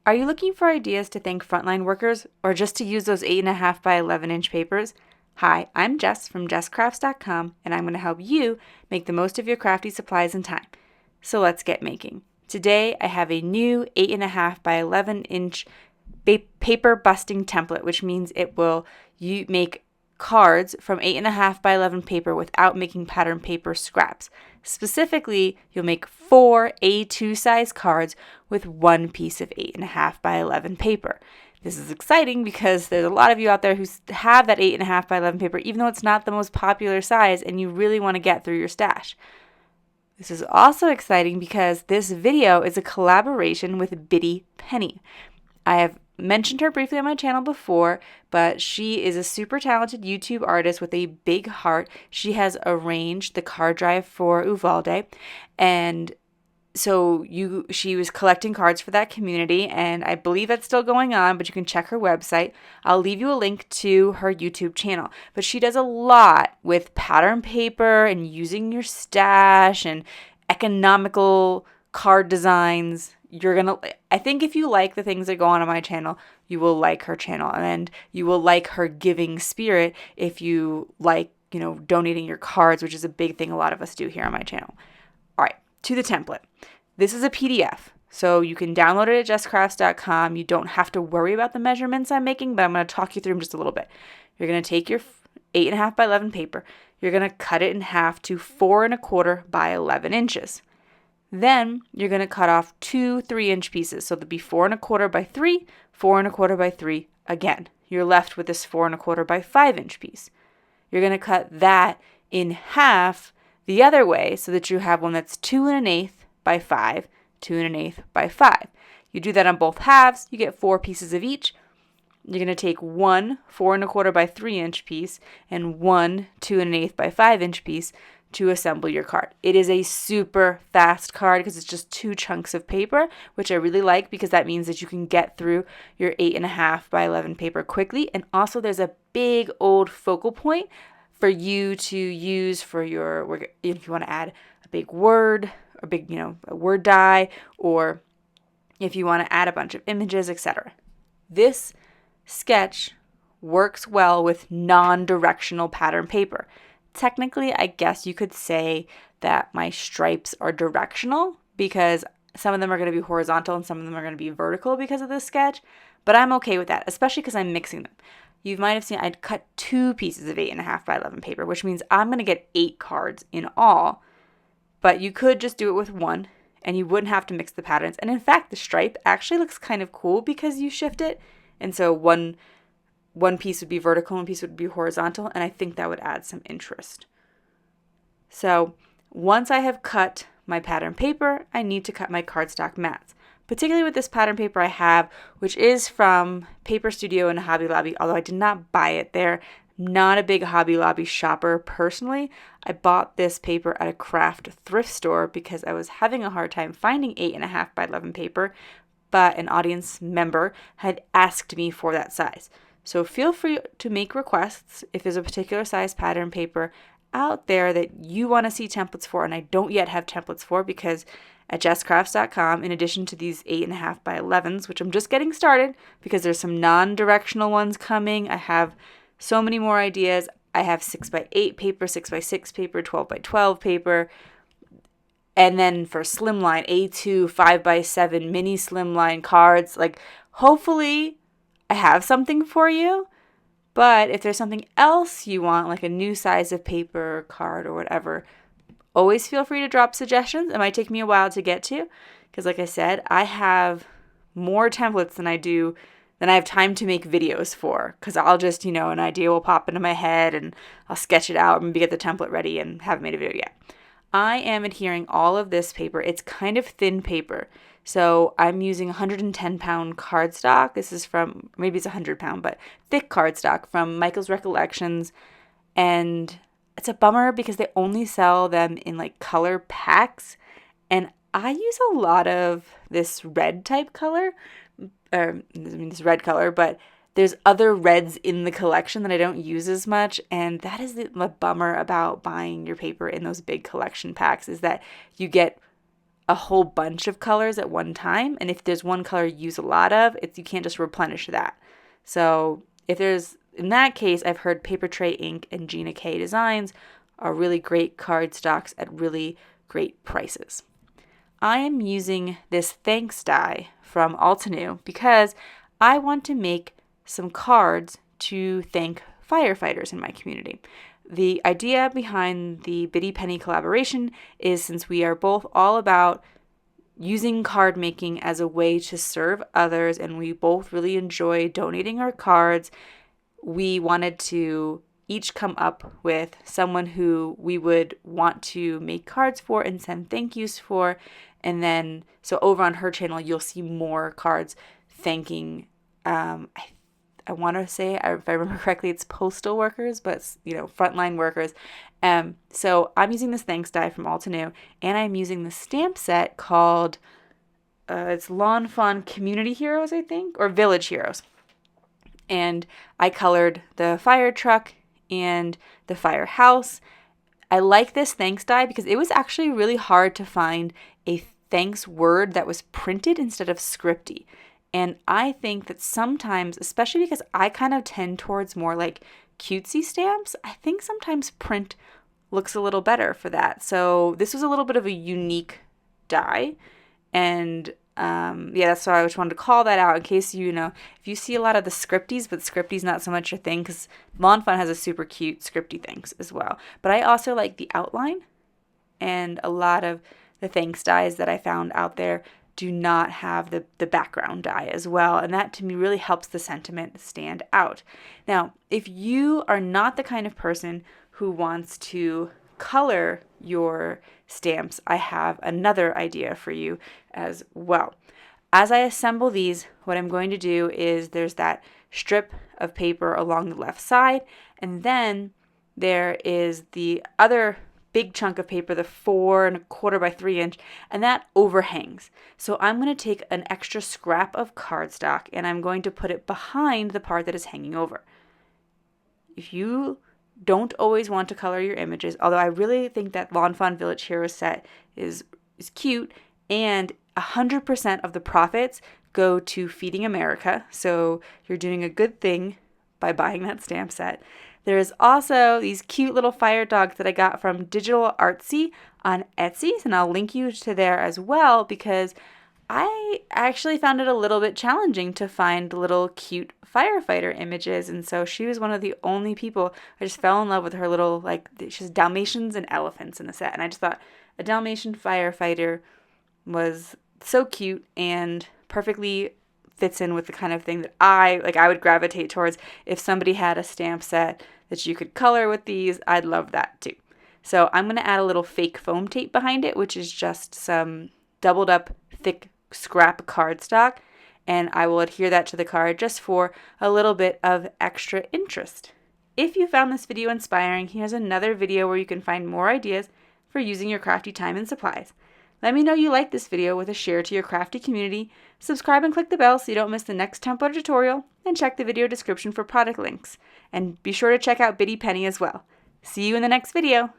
Are you looking for ideas to thank frontline workers or just to use those 8.5 by 11 inch papers? Hi, I'm Jess from JessCrafts.com, and I'm going to help you make the most of your crafty supplies and time. So let's get making. Today I have a new 8.5 by 11 inch paper busting template, which means it will make cards from 8.5 by 11 paper without making pattern paper scraps. Specifically, you'll make 4 A2 size cards with one piece of 8.5 by 11 paper. This is exciting because there's a lot of you out there who have that 8.5 by 11 paper, even though it's not the most popular size and you really want to get through your stash. This is also exciting because this video is a collaboration with Bitty Penny. I have mentioned her briefly on my channel before, but she is a super talented YouTube artist with a big heart. She has arranged the card drive for Uvalde, and so she was collecting cards for that community, and I believe that's still going on, but you can check her website. I'll leave you a link to her YouTube channel. But she does a lot with pattern paper and using your stash and economical card designs. I think if you like the things that go on my channel, you will like her channel, and you will like her giving spirit if you like, donating your cards, which is a big thing a lot of us do here on my channel. All right, to the template. This is a PDF, so you can download it at JessCrafts.com. You don't have to worry about the measurements I'm making, but I'm going to talk you through them just a little bit. You're going to take your 8.5 by 11 paper. You're going to cut it in half to 4.25 by 11 inches. Then you're going to cut off 2 3-inch pieces. So there'll be 4.25 by 3, 4.25 by 3 again. You're left with this 4.25 by 5-inch piece. You're going to cut that in half the other way so that you have one that's 2 1/8 by 5, 2 1/8 by 5. You do that on both halves, you get 4 pieces of each. You're going to take one 4.25 by 3-inch piece and one 2 1/8 by 5-inch piece to assemble your card. It is a super fast card because it's just 2 chunks of paper, which I really like because that means that you can get through your 8.5 by 11 paper quickly. And also there's a big old focal point for you to use for your work if you want to add a big word, or big, a word die, or if you want to add a bunch of images, etc. This sketch works well with non-directional pattern paper. Technically, I guess you could say that my stripes are directional because some of them are going to be horizontal and some of them are going to be vertical because of this sketch, but I'm okay with that, especially because I'm mixing them. You might have seen I'd cut 2 pieces of 8.5 by 11 paper, which means I'm going to get 8 cards in all, but you could just do it with 1 and you wouldn't have to mix the patterns. And in fact, the stripe actually looks kind of cool because you shift it, and so one piece would be vertical, one piece would be horizontal, and I think that would add some interest. So once I have cut my pattern paper, I need to cut my cardstock mats, particularly with this pattern paper I have, which is from Paper Studio and Hobby Lobby, although I did not buy it there. Not a big Hobby Lobby shopper personally. I bought this paper at a craft thrift store because I was having a hard time finding 8.5 by 11 paper, but an audience member had asked me for that size. So feel free to make requests if there's a particular size pattern paper out there that you want to see templates for and I don't yet have templates for, because at JessCrafts.com, in addition to these 8.5 by 11s, which I'm just getting started because there's some non-directional ones coming, I have so many more ideas. I have 6 by 8 paper, 6 by 6 paper, 12 by 12 paper, and then for slimline, A2, 5 by 7 mini slimline cards. Like, hopefully I have something for you, but if there's something else you want, like a new size of paper, card, or whatever, always feel free to drop suggestions. It might take me a while to get to, because like I said, I have more templates than I have time to make videos for, because I'll just, an idea will pop into my head and I'll sketch it out and maybe get the template ready and haven't made a video yet. I am adhering all of this paper. It's kind of thin paper. So I'm using 110 pound cardstock. This is from, maybe it's 100 pound, but thick cardstock from Michael's Recollections. And it's a bummer because they only sell them in like color packs. And I use a lot of this red type color, this red color, but there's other reds in the collection that I don't use as much, and that is the bummer about buying your paper in those big collection packs, is that you get a whole bunch of colors at one time. And if there's one color you use a lot of, you can't just replenish that. So in that case, I've heard Paper Tray Ink and Gina K Designs are really great cardstocks at really great prices. I am using this thanks die from Altenew because I want to make some cards to thank firefighters in my community. The idea behind the Bitty Penny collaboration is, since we are both all about using card making as a way to serve others, and we both really enjoy donating our cards, we wanted to each come up with someone who we would want to make cards for and send thank yous for. And then, so over on her channel, you'll see more cards thanking, I want to say, if I remember correctly, it's postal workers, but frontline workers. So I'm using this thanks die from Altenew, and I'm using the stamp set called, it's Lawn Fawn Community Heroes, I think, or Village Heroes. And I colored the fire truck and the firehouse. I like this thanks die because it was actually really hard to find a thanks word that was printed instead of scripty. And I think that sometimes, especially because I kind of tend towards more like cutesy stamps, I think sometimes print looks a little better for that. So this was a little bit of a unique die. And that's why I just wanted to call that out in case if you see a lot of the scripties, but scripty's not so much your thing, because Lawn Fun has a super cute scripty things as well. But I also like the outline, and a lot of the thanks dies that I found out there do not have the background die as well. And that to me really helps the sentiment stand out. Now, if you are not the kind of person who wants to color your stamps, I have another idea for you as well. As I assemble these, what I'm going to do is there's that strip of paper along the left side, and then there is the other big chunk of paper, the 4 1/4 by 3 inch, and that overhangs. So I'm going to take an extra scrap of cardstock and I'm going to put it behind the part that is hanging over. If you don't always want to color your images, although I really think that Lawn Fawn Village Hero set is cute, and 100% of the profits go to Feeding America, so you're doing a good thing by buying that stamp set. There's also these cute little fire dogs that I got from Digital Artsi on Etsy, and I'll link you to there as well, because I actually found it a little bit challenging to find little cute firefighter images, and so she was one of the only people. I just fell in love with her little, she has Dalmatians and elephants in the set, and I just thought a Dalmatian firefighter was so cute and perfectly fits in with the kind of thing that I would gravitate towards. If somebody had a stamp set that you could color with these, I'd love that too. So I'm going to add a little fake foam tape behind it, which is just some doubled up thick scrap cardstock, and I will adhere that to the card just for a little bit of extra interest. If you found this video inspiring, here's another video where you can find more ideas for using your crafty time and supplies. Let me know you like this video with a share to your crafty community, subscribe and click the bell so you don't miss the next template tutorial, and check the video description for product links. And be sure to check out Bitty Penny as well. See you in the next video!